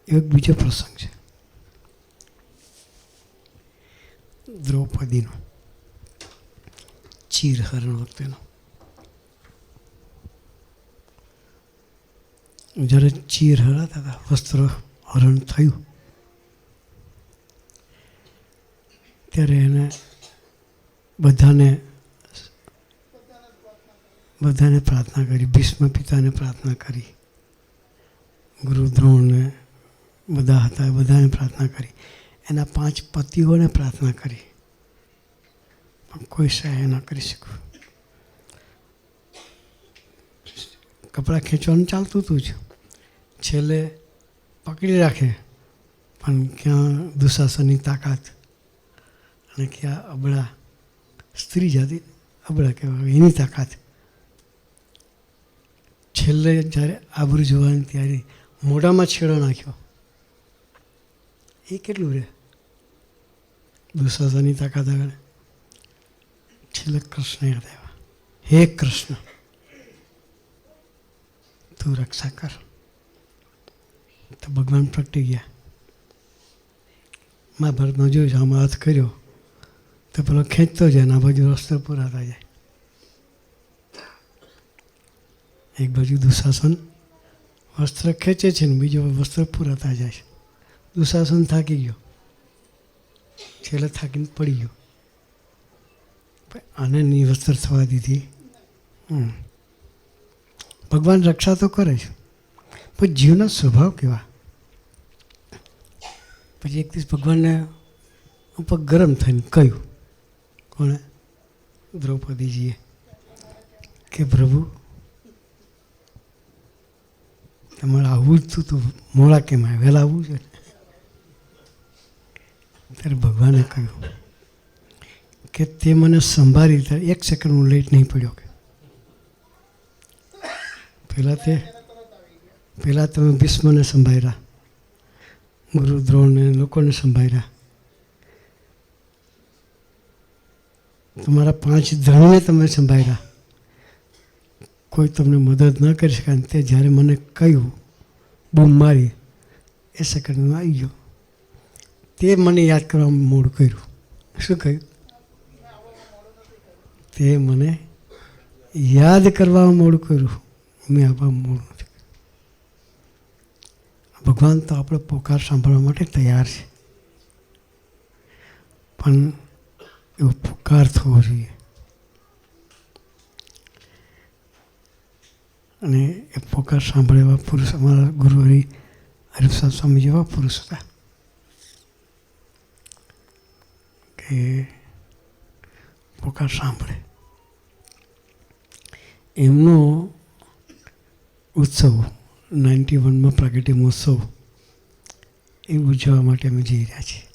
એક બીજો પ્રસંગ છે દ્રૌપદીનો, ચીરહરણ વખતેનો. જ્યારે ચીર હરાતા હતા, વસ્ત્ર હરણ થયું, ત્યારે એને બધાને પ્રાર્થના કરી. ભીષ્મ પિતાને પ્રાર્થના કરી, ગુરુ દ્રોણને બધા હતા, બધાને પ્રાર્થના કરી. એના 5 પતિઓને પ્રાર્થના કરી, પણ કોઈ સહાય ન કરી શક્યું. કપડાં ખેંચવાનું ચાલતું હતું જ, છેલ્લે પકડી રાખે, પણ ક્યાં દુશાસનની તાકાત અને ક્યાં અબળા, સ્ત્રી જાતિ અબળા કહેવાય, એની તાકાત. છેલ્લે જ્યારે આબરૂ જોવાની ત્યારે મોઢામાં છેડો નાખ્યો. એ કેટલું રહે દુશાસનની તાકાત આગળ? છેલ્લે કૃષ્ણ યાદ આવ્યા. હે કૃષ્ણ, તું રક્ષા કર. તો ભગવાન પ્રગટી ગયા. મહાભારતમાં જોયું છે, આમાં હાથ કર્યો તો પેલો ખેંચતો જાય ને આ બાજુ વસ્ત્ર પૂરા થઈ જાય. એક બાજુ દુશાસન વસ્ત્ર ખેંચે છે ને બીજો વસ્ત્ર પૂરા થઈ જાય છે. દુશાસન થાકી ગયો, છેલ્લે થાકીને પડી ગયો. આને નિવસ્ત્ર થવા દીધી. ભગવાન રક્ષા તો કરે છે, પણ જીવનો સ્વભાવ કેવા. પછી એક દિવસ ભગવાનને ઉપર ગરમ થઈને કહ્યું, કોણે? દ્રૌપદીજીએ, કે પ્રભુ તમારે આવું જ તો મોડા કેમ આવે, વહેલા આવવું છે. ત્યારે ભગવાને કહ્યું કે તે મને સંભાળી, ત્યારે 1 સેકન્ડ હું લેટ નહીં પડ્યો. કે પહેલાં તમે ભીષ્મને સંભાળ્યા, ગુરુ દ્રોણને લોકોને સંભાળ્યા, તમારા 5 ધણીને તમે સંભાળ્યા, કોઈ તમને મદદ ન કરી શકે. તે જ્યારે મને કહ્યું, બૂમ મારી, એ સેકન્ડમાં આવી ગયો. તે મને યાદ કરવામાં મોડું કર્યું. શું કહ્યું? તે મને યાદ કરવામાં મોડું કર્યું, મેં આપવા મોડું નથી. ભગવાન તો આપણો પોકાર સાંભળવા માટે તૈયાર છે, પણ એવો પોકાર થવો જોઈએ. અને એ પોકાર સાંભળે એવા પુરુષ અમારા ગુરુ હરિપ્રસાદ સ્વામી જેવા પુરુષ હતા કે પોકાર સાંભળે. એમનો ઉત્સવ 91માં પ્રાગટ્ય મહોત્સવ એ ઉજવવા માટે અમે જઈ રહ્યા છીએ.